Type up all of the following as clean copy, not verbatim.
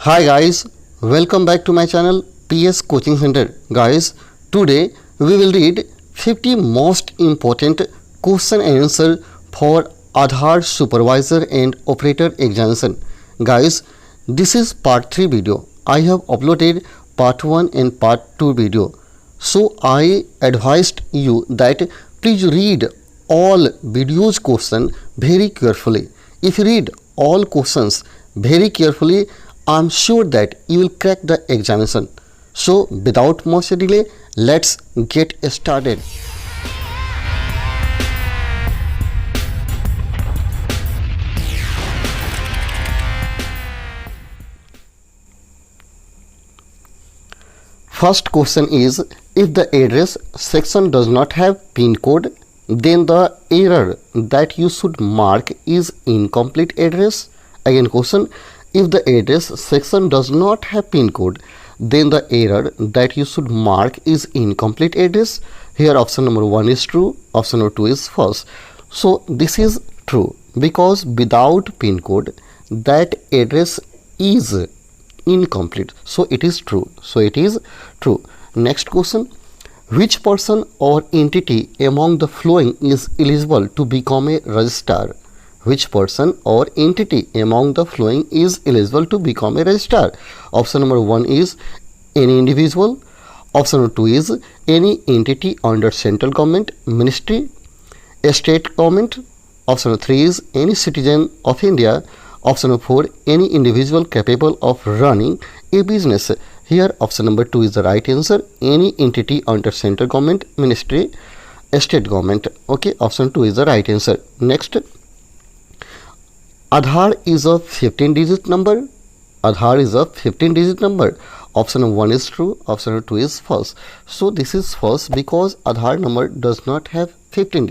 Hi guys, welcome back to my channel PS Coaching Center. Guys, today we will read 50 most important question and answer for Aadhar Supervisor and Operator examination. Guys, this is part 3 video. I have uploaded part 1 and part 2 video. So I advised you that please read all videos question very carefully. If you read all questions very carefully, I am sure that you will crack the examination. So without much delay, let's get started. First question is, if the address section does not have PIN code, then the error that you should mark is incomplete address. Again question, if the address section does not have PIN code, then the error that you should mark is incomplete address. Here option number 1 is true, option number 2 is false. So this is true because without PIN code that address is incomplete. So it is true. So it is true. Next question, which person or entity among the following is eligible to become a registrar? Which person or entity among the following is eligible to become a registrar? Option number 1 is any individual. Option number 2 is any entity under central government, ministry, state government. Option number 3 is any citizen of India. Option number 4, any individual capable of running a business. Here option number 2 is the right answer. Any entity under central government, ministry, state government. Okay, option 2 is the right answer. Next, Aadhar is a 15-digit number. Aadhar is a 15-digit number. Option number 1 is true. Option number 2 is false. So this is false because Aadhar number does not have 15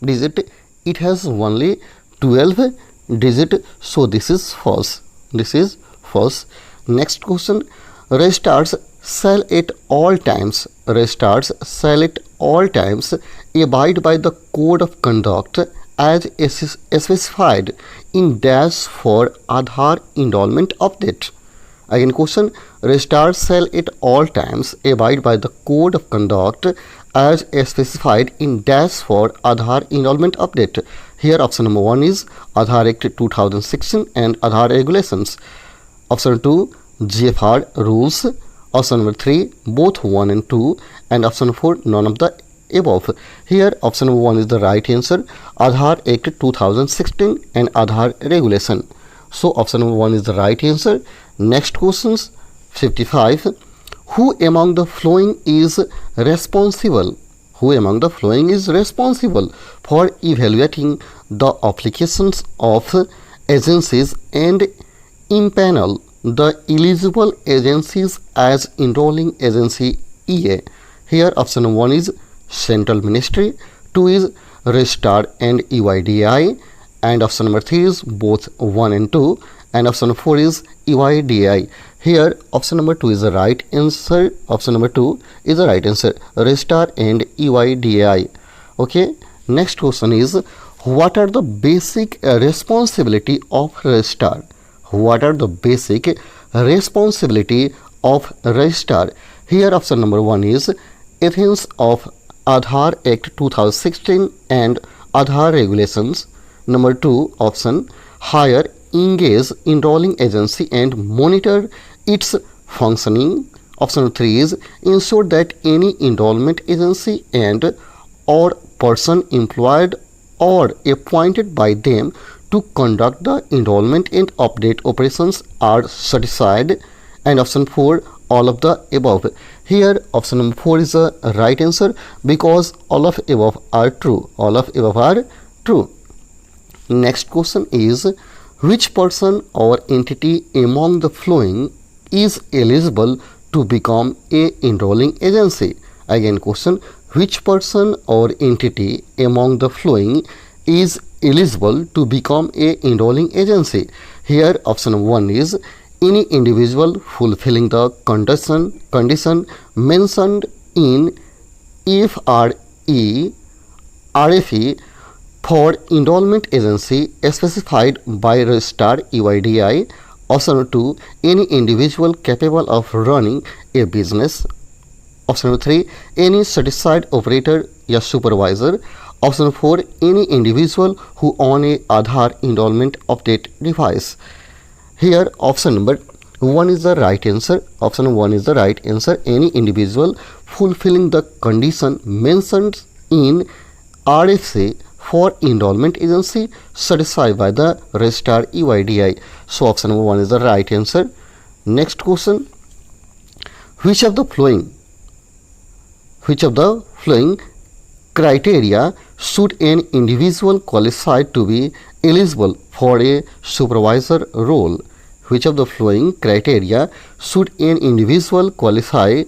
digit. It has only 12 digit. So this is false. This is false. Next question. Registrars shall at all times. Registrars shall at all times abide by the code of conduct as specified in dash for Aadhar enrollment update. Again question, registrars shall at all times abide by the code of conduct as specified in dash for Aadhar enrollment update. Here option number 1 is Aadhar Act 2016 and Aadhar regulations. Option 2, GFR rules. Option number 3, both 1 and 2, and option 4, none of the above. Here option number 1 is the right answer. Aadhar Act 2016 and Aadhar regulation. So option number 1 is the right answer. Next questions, 55. Who among the following is responsible? Who among the following is responsible for evaluating the applications of agencies and impanel the eligible agencies as enrolling agency EA? Here option number 1 is Central Ministry, 2 is Registrar and UIDAI, and option number 3 is both 1 and 2, and option number 4 is UIDAI. Here option number 2 is the right answer. Option number 2 is the right answer, Registrar and UIDAI. Okay, next question is, what are the basic responsibility of registrar? What are the basic responsibility of registrar? Here option number 1 is ethics of Aadhar Act 2016 and Aadhar regulations. Number 2 option, hire, engage enrolling agency and monitor its functioning. Option 3 is ensure that any enrollment agency and or person employed or appointed by them to conduct the enrollment and update operations are satisfied. And option 4, all of the above. Here option number 4 is the right answer because all of above are true. All of above are true. Next question is, which person or entity among the following is eligible to become a enrolling agency? Again question, which person or entity among the following is eligible to become a enrolling agency? Here option number 1 is any individual fulfilling the condition mentioned in FRE RFE for enrollment agency specified by registrar UIDAI. Option number 2, any individual capable of running a business. Option number 3, any certified operator या supervisor. Option number 4, any individual who own a Aadhar enrollment update device. Here option number 1 is the right answer. Option number 1 is the right answer. Any individual fulfilling the condition mentioned in RFC for enrollment agency certified by the registrar UIDI. So option number 1 is the right answer. Next question, which of the following criteria should an individual qualified to be eligible for a supervisor role? Which of the following criteria should an individual qualify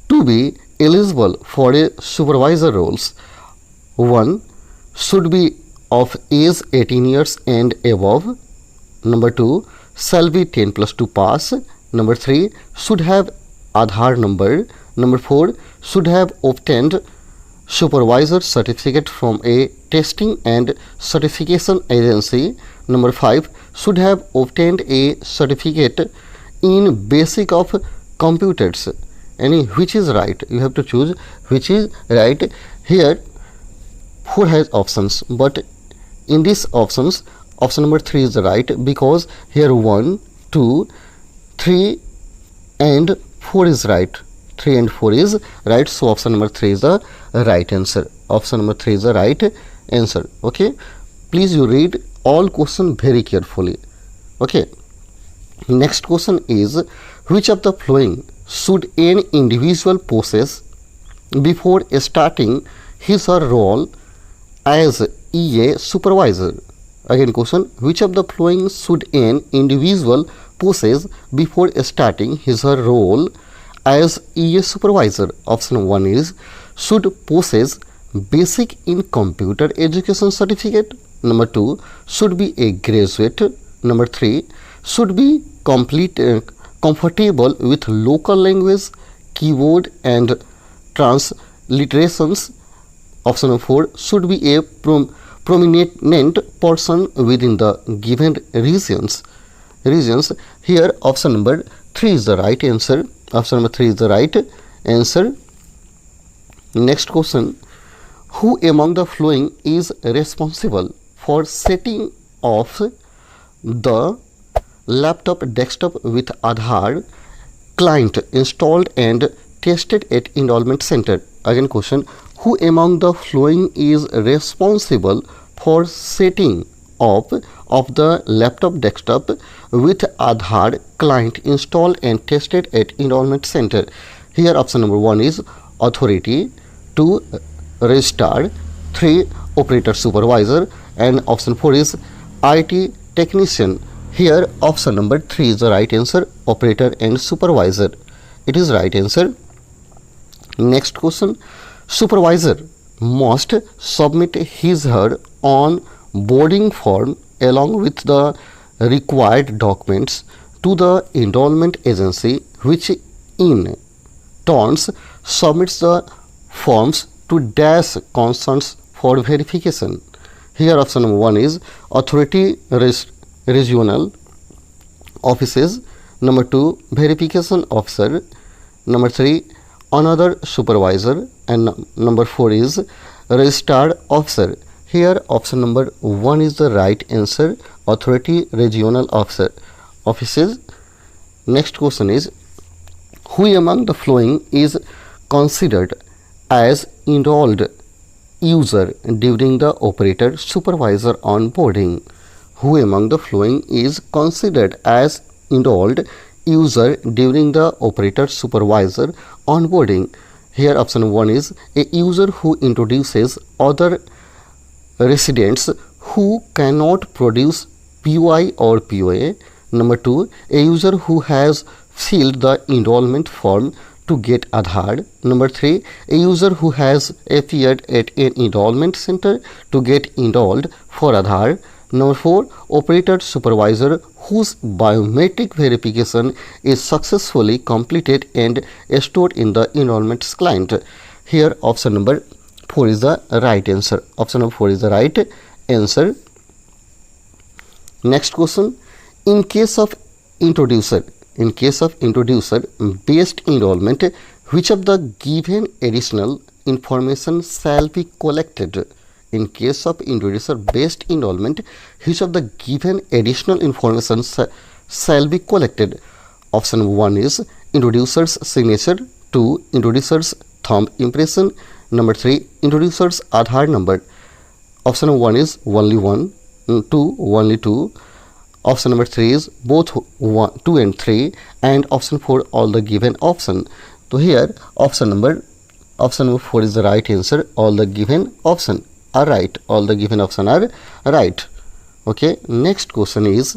to be eligible for a supervisor roles? 1, should be of age 18 years and above. Number 2, shall be 10 plus 2 pass. Number 3, should have Aadhar number. Number 4, should have obtained supervisor certificate from a testing and certification agency. Number 5, should have obtained a certificate in basic of computers. Any which is right? You have to choose which is right. Here 4 has options, but in these options option number 3 is right, because here 1, 2, 3 and 4 is right. 3 and 4 is right, so option number 3 is the right answer. Option number 3 is the right answer. Okay, please you read all question very carefully. Okay, next question is, which of the following should an individual possess before starting his or her role as EA supervisor? Again question, which of the following should an individual possess before starting his or her role as EA supervisor? Option 1 is, should possess basic in computer education certificate. Number 2, should be a graduate. Number 3, should be comfortable with local language, keyboard and transliterations. Option 4, should be a prominent person within the given regions. Here option number 3 is the right answer. Option number 3 is the right answer. Next question, who among the following is responsible for setting off the laptop desktop with Aadhar client installed and tested at enrollment center? Again question, who among the following is responsible for setting off of the laptop desktop with Aadhar client installed and tested at enrollment center? Here option number 1 is authority, 2 registrar, 3 operator supervisor, and option 4 is IT technician. Here option number 3 is the right answer, operator and supervisor. It is right answer. Next question, supervisor must submit his her on boarding form along with the required documents to the enrollment agency, which in turns submits the forms to dash concerns for verification. Here option number 1 is authority regional offices. Number 2, verification officer. Number 3, another supervisor, and number 4 is registrar officer. Here option number 1 is the right answer, authority regional offices. Next question is, who among the following is considered as enrolled user during the operator supervisor onboarding? Who among the following is considered as enrolled user during the operator supervisor onboarding? Here option 1 is a user who introduces other residents who cannot produce POI or POA. Number 2, a user who has filled the enrollment form to get Aadhar. Number 3, a user who has appeared at an enrollment center to get enrolled for Aadhar. Number 4, operator supervisor whose biometric verification is successfully completed and stored in the enrollment client. Here option number 4 is the right answer. Option number 4 is the right answer. Next question, In case of introducer based enrollment, which of the given additional information shall be collected? In case of introducer based enrollment, which of the given additional information shall be collected? Option 1 is introducer's signature, 2 introducer's thumb impression, number 3 introducer's Aadhar number. Option 1 is only 1, 2 only 2. Option number 3 is both 1, 2 and 3, and option 4 all the given option. So here option number 4 is the right answer. All the given option are right. All the given option are right. Okay. Next question is,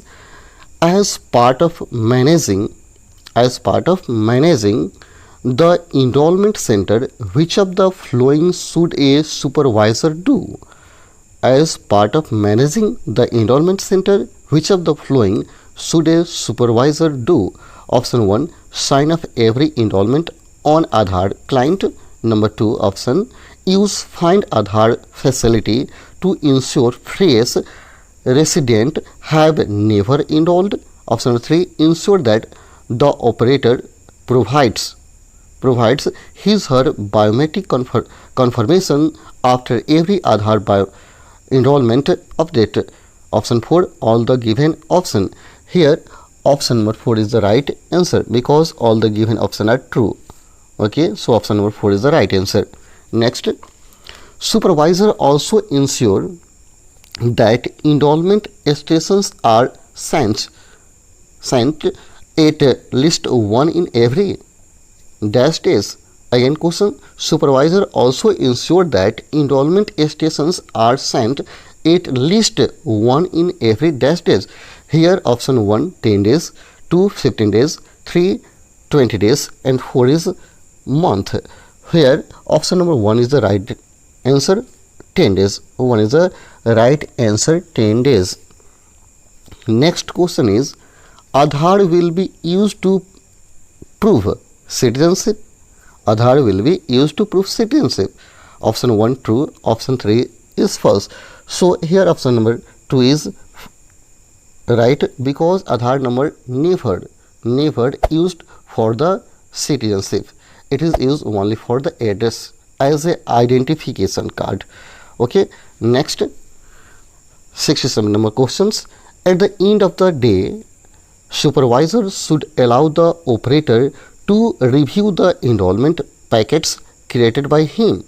as part of managing the enrollment center, which of the following should a supervisor do? As part of managing the enrollment center, which of the following should a supervisor do? Option 1, sign up every enrollment on Aadhar client. Number 2 option, use Find Aadhar facility to ensure fresh resident have never enrolled. Option 3, ensure that the operator provides his her biometric confirmation after every Aadhar enrollment update. Option 4 all the given option. Here option number 4 is the right answer because all the given option are true. Okay, so option number 4 is the right answer. Next, supervisor also ensure that enrollment stations are sent at least one in every dash days. Again question, supervisor also ensure that enrollment stations are sent at least one in every dash days. Here option 1 10 days, 2 15 days, 3 20 days, and 4 is month. Here option number 1 is the right answer, 10 days. 1 is the right answer, 10 days. Next question is, Aadhar will be used to prove citizenship. Aadhar will be used to prove citizenship. Option 1 true, option 3 is false. So here option number 2 is right because Aadhar number never used for the citizenship. It is used only for the address as a identification card. Okay, next 67 number questions. At the end of the day, supervisor should allow the operator to review the enrollment packets created by him.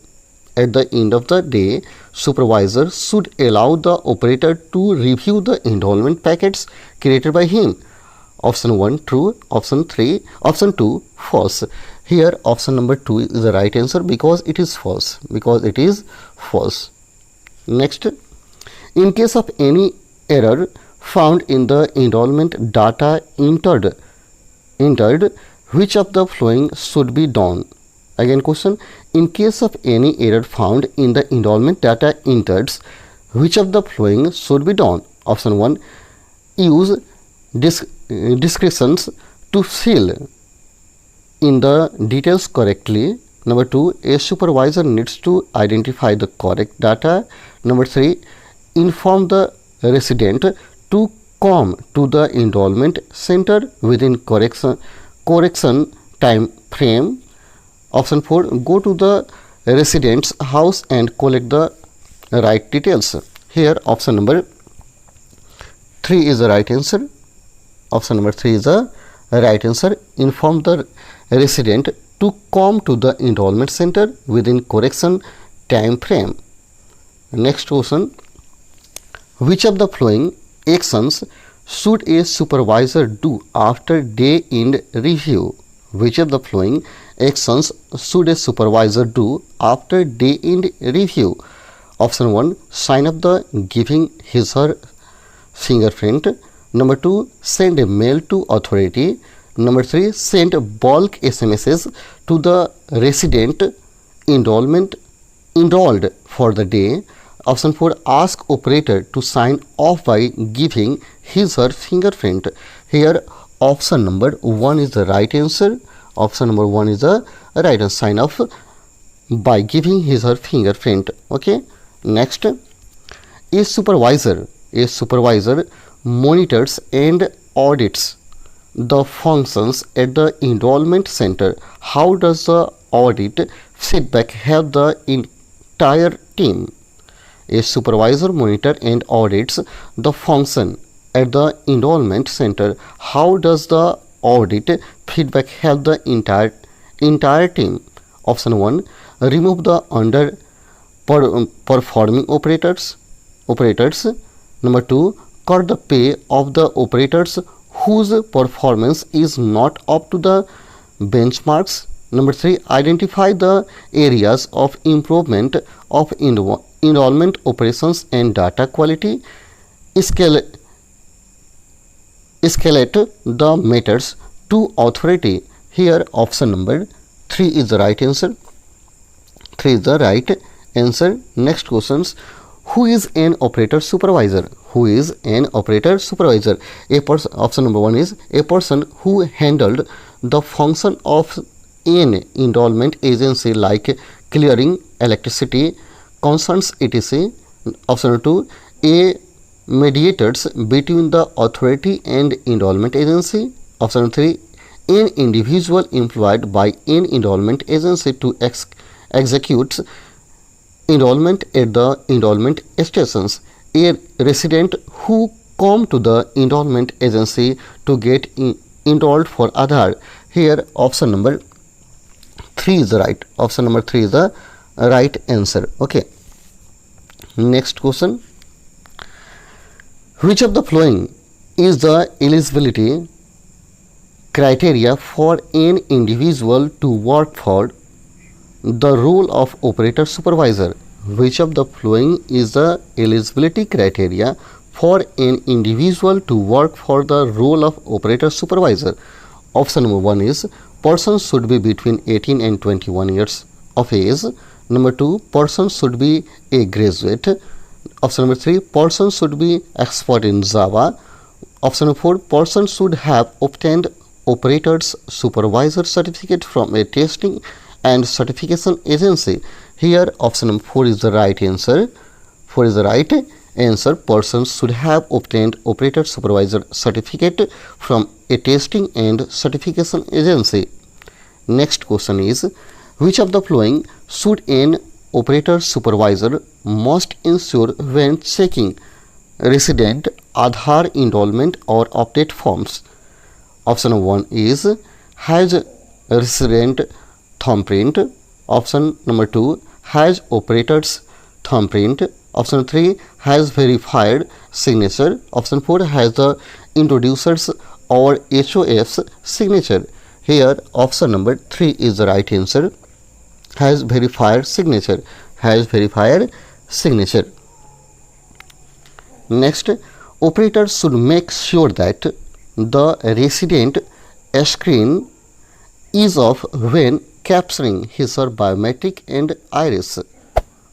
At the end of the day, supervisor should allow the operator to review the enrollment packets created by him. Option 1 true, option 2 false. Here option number 2 is the right answer because it is false. Next, in case of any error found in the enrollment data entered, which of the following should be done? Again question, in case of any error found in the enrollment data entered, which of the following should be done? Option 1, use descriptions to fill in the details correctly. Number 2, a supervisor needs to identify the correct data. Number 3, inform the resident to come to the enrollment center within correction time frame. Option 4, go to the resident's house and collect the right details. Here option number 3 is the right answer. Option number 3 is the right answer. Inform the resident to come to the enrollment center within correction time frame. Next question, which of the following actions should a supervisor do after day end review? Which of the following actions should a supervisor do after day end review? Option 1, sign up the giving his her fingerprint. Number 2, send a mail to authority. Number 3, send bulk SMSs to the resident enrolled for the day. Option 4, ask operator to sign off by giving his her fingerprint. Here option number 1 is the right answer. Option number 1 is the right answer, sign off by giving his her fingerprint. Okay, next, a supervisor monitors and audits the functions at the enrollment center, how does the audit feedback help the entire team? A supervisor monitors and audits the function at the enrollment center. How does the audit feedback help the entire team? Option 1, remove the underperforming operators. Number 2, cut the pay of the operators whose performance is not up to the benchmarks. Number 3, identify the areas of improvement of enrollment operations and data quality. Escalate the matters to authority. Here option number 3 is the right answer. 3 is the right answer. Next questions. Who is an operator supervisor? Who is an operator supervisor? Option number 1 is a person who handled the function of an enrollment agency like clearing electricity, concerns etc. Option number 2, a mediators between the authority and enrollment agency. Option number 3, an individual employed by an enrollment agency to execute enrollment at the enrollment stations. A resident who come to the enrollment agency to get enrolled for Aadhar. Here option number 3 is the right. Option number 3 is the right answer. Okay. Next question. Which of the following is the eligibility criteria for an individual to work for the role of operator supervisor? Which of the following is the eligibility criteria for an individual to work for the role of operator supervisor? Option number 1 is person should be between 18 and 21 years of age. Number 2, person should be a graduate. Option number 3, person should be expert in Java. Option number 4, person should have obtained operator's supervisor certificate from a testing and certification agency. Here option number 4 is the right answer. 4 is the right answer. Person should have obtained operator supervisor certificate from a testing and certification agency. Next question is, which of the following should an operator supervisor must ensure when checking resident Aadhar enrollment or update forms? Option 1 is has resident thumbprint. Option number 2 has operator's thumbprint. Option 3 has verified signature. Option 4 has the introducer's or HOF's signature. Here option number 3 is the right answer. Has verified signature. Has verified signature. Next, operators should make sure that the resident screen is off when capturing his or biometric and iris.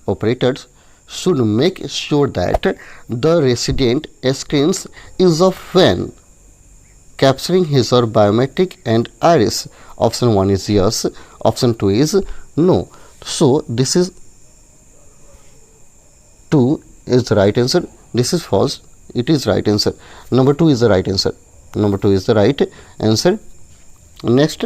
Operators should make sure that the resident screens is off when capturing his or biometric and iris. Option 1 is yes. Option 2 is no. So this is 2 is the right answer. This is false. It is right answer. Number 2 is the right answer. Number 2 is the right answer. Next,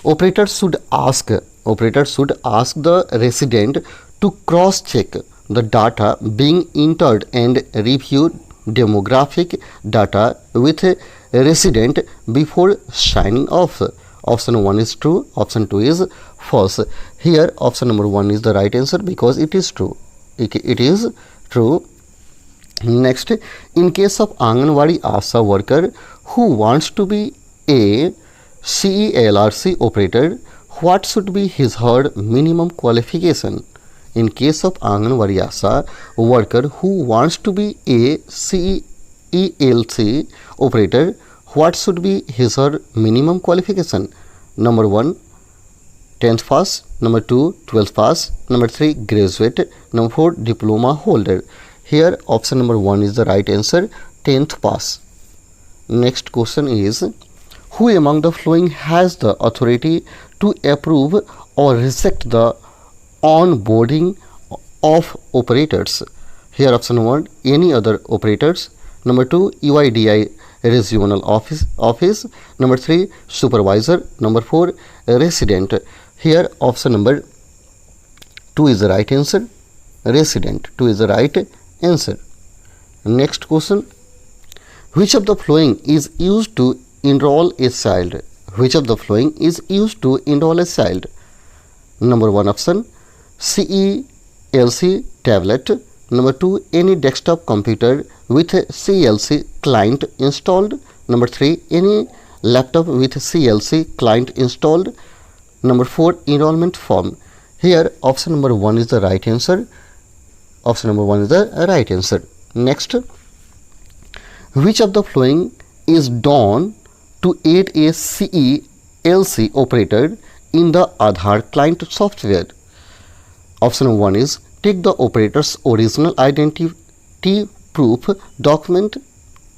operators should ask the resident to cross check the data being entered and review demographic data with a resident before signing off. Option 1 is true. Option 2 is false. Here option number 1 is the right answer because it is true. It is true. Next, in case of Anganwadi ASHA worker who wants to be a CELRC operator, what should be his or her minimum qualification? In case of Anganwadi ASHA worker who wants to be a CELC operator, what should be his or her minimum qualification? Number 1, 10th pass. Number 2, 12th pass. Number 3, graduate. Number 4, diploma holder. Here option number 1 is the right answer, 10th pass. Next question is, who among the following has the authority to approve or reject the onboarding of operators? Here option 1, any other operators. Number 2, UIDAI regional office. Number 3, supervisor. Number 4, resident. Here option number 2 is the right answer. Resident. 2 is the right answer. Next question. Which of the following is used to enroll a child? Which of the following is used to enroll a child? Number 1 option, CELC tablet. Number 2, any desktop computer with a CLC client installed. Number 3, any laptop with CLC client installed. Number 4, enrollment form. Here option number 1 is the right answer. Option number 1 is the right answer. Next, which of the following is done to aid a CELC operator in the Aadhar client software? Option 1 is take the operator's original identity proof document.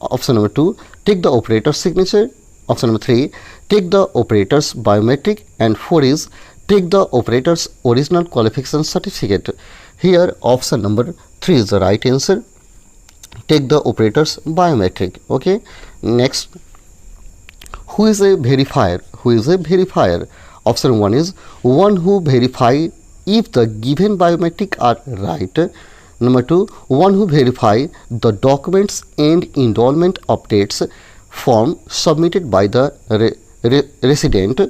Option number 2, take the operator's signature. Option number 3, take the operator's biometric. And 4 is take the operator's original qualification certificate. Here option number 3 is the right answer. Take the operator's biometric. Okay. Next, who is a verifier? Who is a verifier? Option 1 is one who verify if the given biometric are right. Number 2, one who verify the documents and enrollment updates form submitted by the resident.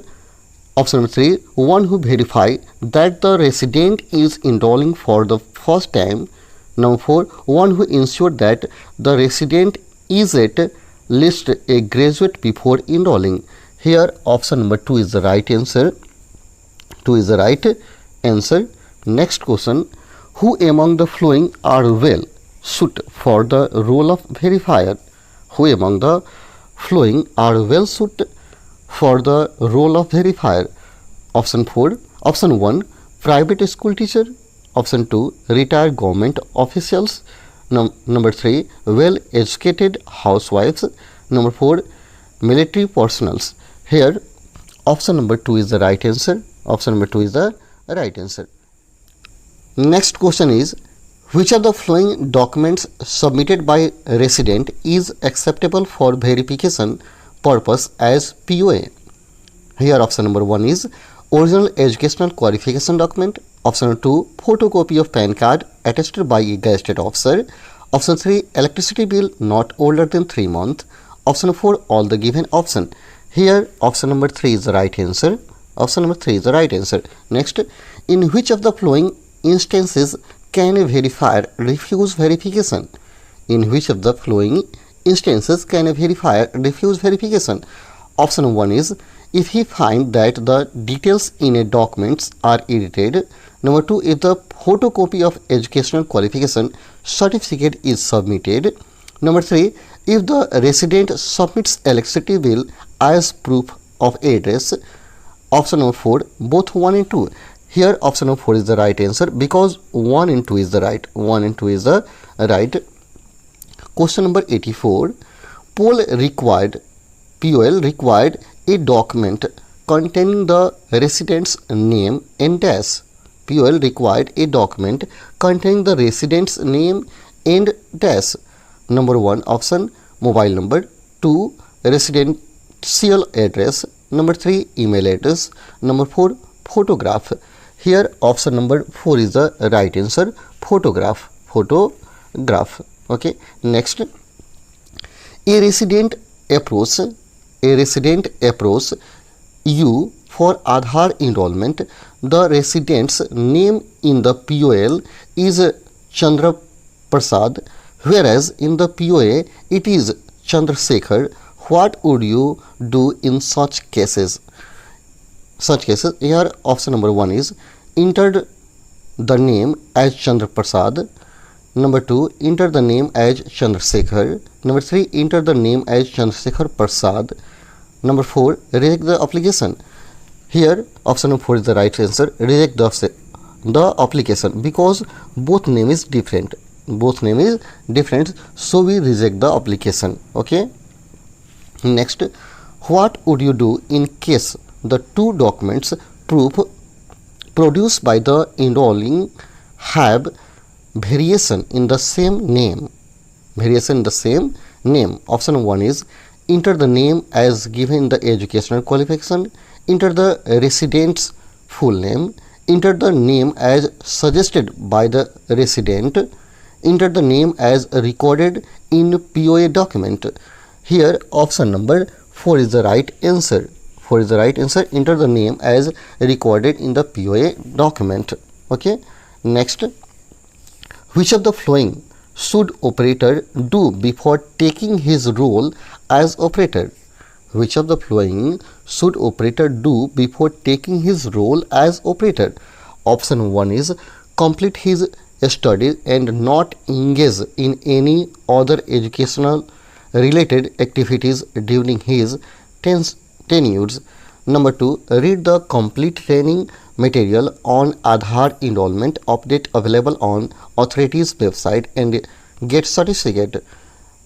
Option number 3, one who verify that the resident is enrolling for the first time. Number 4, one who ensure that the resident is at least a graduate before enrolling. Here option number 2 is the right answer. 2 is the right answer. Next question, who among the following are well suited for the role of verifier? Who among the following are well suited for the role of verifier? Option 4, option 1, private school teacher. Option 2, retired government officials. Number 3, well educated housewives. Number 4, military personnels. Here option number 2 is the right answer. Option number 2 is the right answer. Next question is, which of the following documents submitted by resident is acceptable for verification purpose as POA? Here option number 1 is original educational qualification document. Option 2, photocopy of PAN card attested by a gazetted officer. Option 3, electricity bill not older than 3 months. Option 4, all the given option. Here option number 3 is the right answer. Option number 3 is the right answer. Next, in which of the following instances can a verifier refuse verification? In which of the following instances can a verifier refuse verification? Option 1 is if he finds that the details in a document are edited. Number 2, if the photocopy of educational qualification certificate is submitted. Number 3, if the resident submits electricity bill as proof of address. Option number 4, both 1 and 2. Here option number 4 is the right answer because 1 and 2 is the right. 1 and 2 is the right. Question number 84. POL required a document containing the resident's name and dash. POL required a document containing the resident's name and dash. Number 1 option, mobile number. 2, residential address. Number 3, email address. Number 4, photograph. Here option number 4 is the right answer. Photograph. Okay. Next, a resident approach you for Aadhar enrollment. The resident's name in the POL is Chandra Prasad, whereas in the POA it is Chandrasekhar. What would you do in such cases? Here option number 1 is enter the name as Chandra Prasad. Number 2, enter the name as Chandrasekhar. Number 3, enter the name as Chandrasekhar Prasad. Number 4, reject the application. Here option number 4 is the right answer. Reject the application because both name is different. So we reject the application. Okay. Next, what would you do in case the two documents produced by the enrolling have variation in the same name. Option 1 is enter the name as given in the educational qualification, enter the resident's full name, enter the name as suggested by the resident, enter the name as recorded in POA document. Here option number 4 is the right answer. 4 is the right answer. Enter the name as recorded in the POA document. Okay. Next, which of the following should operator do before taking his role as operator? Which of the following should operator do before taking his role as operator? Option 1 is complete his studies and not engage in any other educational related activities during his tenures. Number 2, read the complete training material on Aadhar enrollment update available on authorities website and get certificate.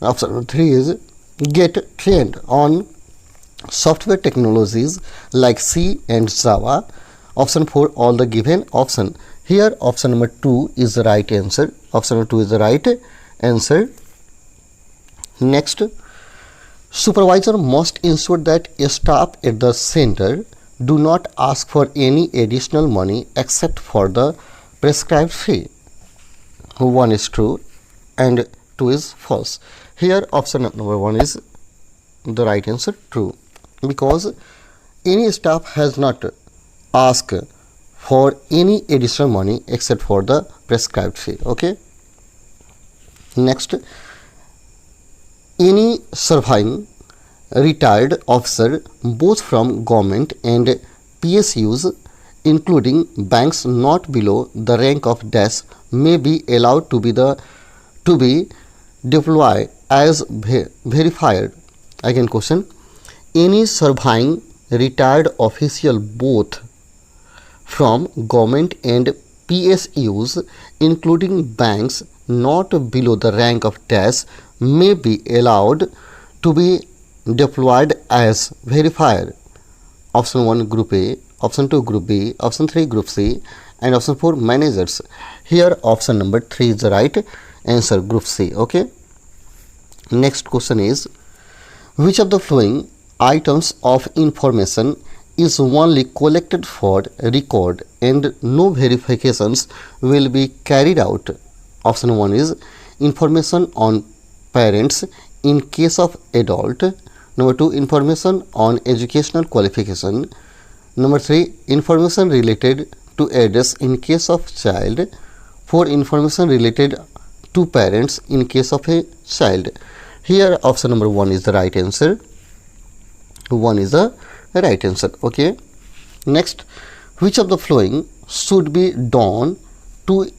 Option 3 is get trained on software technologies like C and Java. Option 4, all the given option. Here option number 2 is the right answer. Option number 2 is the right answer. Next, supervisor must ensure that staff at the center do not ask for any additional money except for the prescribed fee. 1 is true and 2 is false. Here option number 1 is the right answer, true, because any staff has not asked for any additional money except for the prescribed fee. Okay. Next, any surviving retired officer both from government and PSUs including banks not below the rank of dash may be allowed to be deployed as verifier. Again question, any surviving retired official both from government and PSUs including banks not below the rank of dash may be allowed to be deployed as verifier. Option 1 group A, option 2 group B, option 3 group C and option 4 managers. Here option number 3 is the right answer, group C. Okay. Next question is, which of the following items of information is only collected for record and no verifications will be carried out? Option 1 is information on parents in case of adult. Number 2, information on educational qualification. Number 3, information related to address in case of child. 4, information related to parents in case of a child. Here option number 1 is the right answer. 1 is the right answer. Okay. Next, which of the following should be done to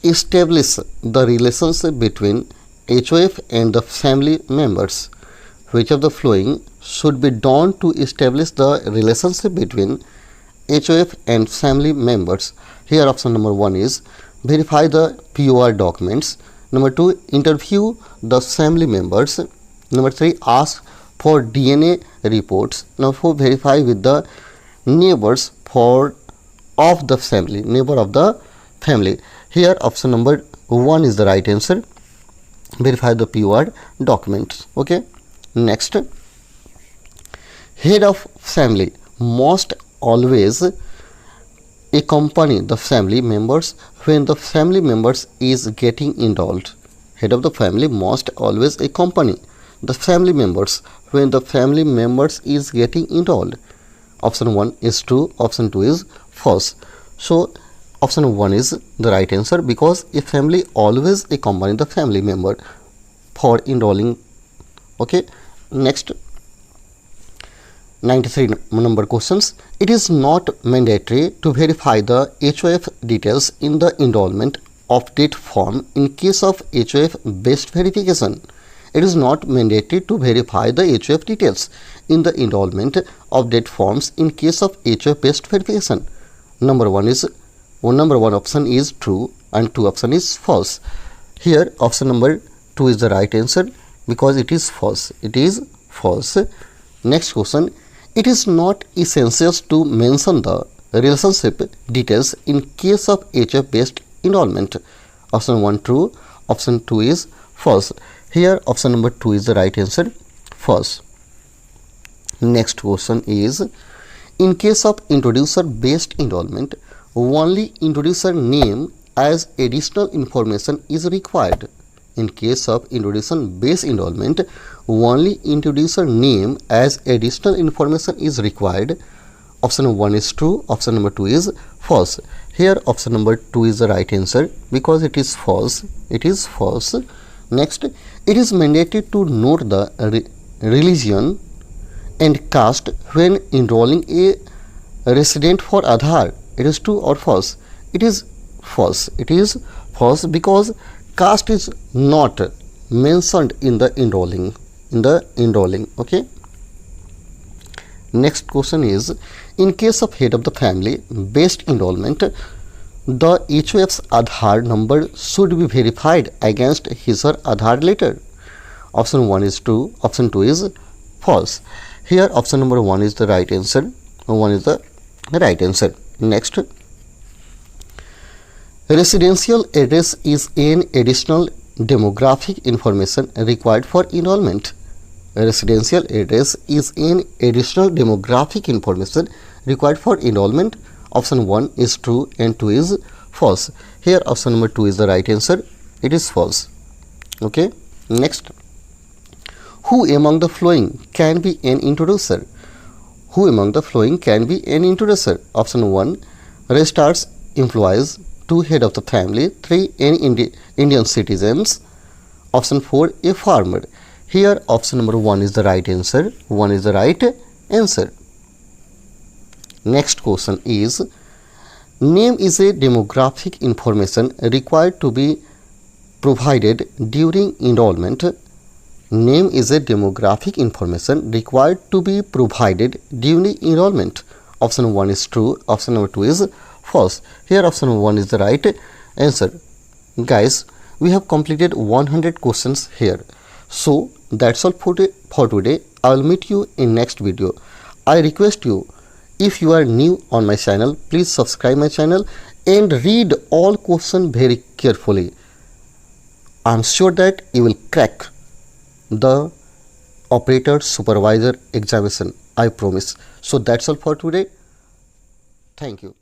establish the relationship between HOF and the family members? Which of the following should be done to establish the relationship between HOF and family members? Here option number 1 is verify the POR documents. Number 2, interview the family members. Number 3, ask for DNA reports. Number 4, verify with the neighbors of the family. Here option number 1 is the right answer, verify the POR documents. Okay. Next, head of family must always accompany the family members when the family members is getting enrolled. Head of the family must always accompany the family members when the family members is getting enrolled. Option 1 is true, option 2 is false. So option 1 is the right answer, because a family always accompany the family member for enrolling. Okay. Next, 93 number questions. It is not mandatory to verify the HOF details in the enrollment update form in case of HOF based verification. It is not mandatory to verify the HOF details in the enrollment update forms in case of HOF based verification. Number one option is true and 2 option is false. Here option number 2 is the right answer, because it is false. It is false. Next question. It is not essential to mention the relationship details in case of HOF based enrollment. Option 1 true, option 2 is false. Here option number 2 is the right answer, false. Next question is, in case of introducer based enrollment, only introducer name as additional information is required. In case of introducer based enrollment, only introducer name as additional information is required. Option 1 is true, option number 2 is false. Here option number 2 is the right answer because it is false. It is false. Next, it is mandated to note the religion and caste when enrolling a resident for Aadhar. It is true or false? It is false. It is false because caste is not mentioned in the enrolling. Okay. Next question is, in case of head of the family based enrollment, the HOF's Aadhar number should be verified against his or Aadhar letter. Option 1 is true, option 2 is false. Here option number 1 is the right answer. 1 is the right answer. Next, residential address is an additional demographic information required for enrollment. Residential address is an additional demographic information required for enrollment. Option 1 is true and 2 is false. Here option number 2 is the right answer. It is false. Okay. Next, who among the following can be an introducer? Who among the following can be an introducer? Option 1, registrar's employees. 2, head of the family. 3, any Indian citizens. Option 4, a farmer. Here option number 1 is the right answer. 1 is the right answer. Next question is, name is a demographic information required to be provided during enrollment. Name is a demographic information required to be provided during enrollment. Option 1 is true, option number 2 is false. Here option number 1 is the right answer. Guys, we have completed 100 questions here. So that's all for today. I will meet you in next video. I request you, if you are new on my channel, please subscribe my channel and read all questions very carefully. I am sure that you will crack the operator supervisor examination. I promise. So that's all for today. Thank you.